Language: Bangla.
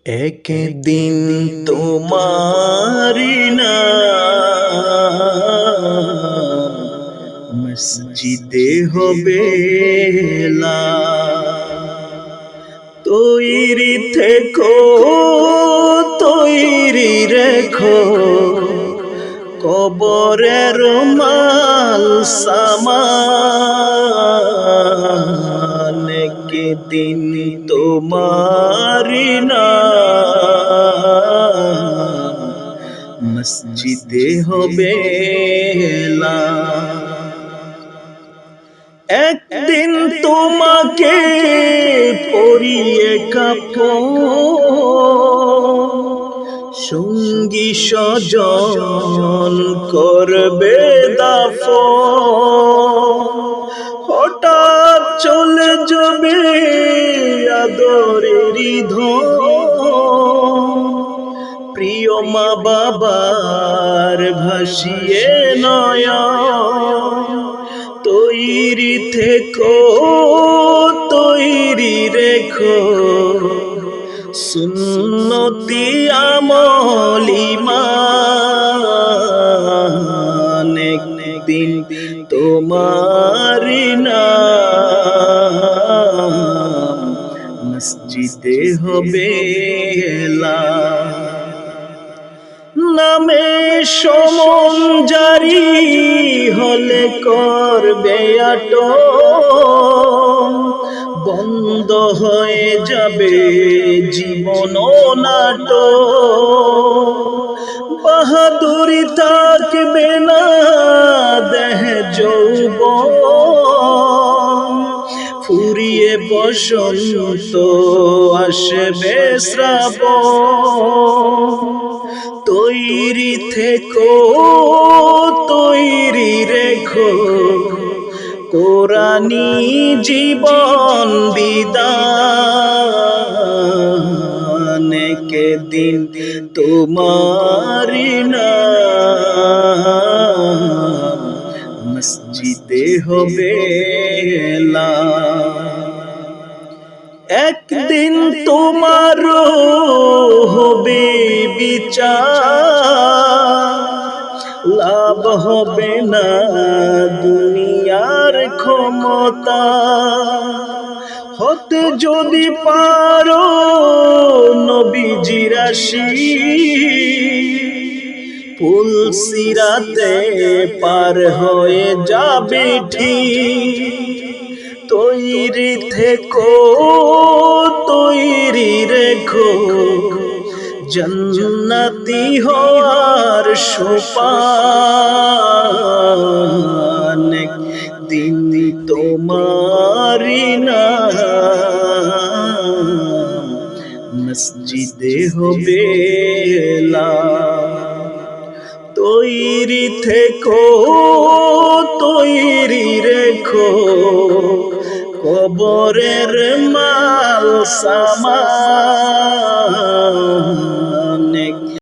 একদিন তোমারি নাম মসজিদে হবে তৈরি থেকো, তৈরি রেখো কবরের মাল সামান। একদিন তোমারি নাম মসজিদে হবে একদিন তোমাকে পরিয়ে কাফন, সঙ্গী স্বজন করবে দাফন। হঠাৎ চলে যাবে আদরের ধন, প্রিয় মা বাবার ভাসিয়ে নয়ন। তৈরি থেকো, তৈরি রেখো সুন্নতি আমল ঈমান। একদিন তোমারি নাম মসজিদে হবে নামে সমন জারি হলে করবে আটক, বন্ধ হয়ে যাবে জীবন নাটক। বাহাদুরি থাকবে না দেহ যৌবন, ফুরিয়ে বসন্ত আসবে শ্রাবণ। তৈরি থেকো, তৈরি রেখো কোরআনী জীবন বিধান। একদিন তোমারি নাম মসজিদে হবে একদিন তোমার হবে বিচার, লাভ হবে না দুনিয়ার ক্ষমতা। হতে যদি পারো নবীজির আশিক, ফুল সিরাতে পার হয়ে যাবে ঠিক। তৈরি থেকো, তৈরি রেখো জান্নাতি হওয়ার সোপান। একদিন তোমারি নাম মসজিদে হবে তৈরি থেকো, তৈরি রেখো কবরের মাল সামান।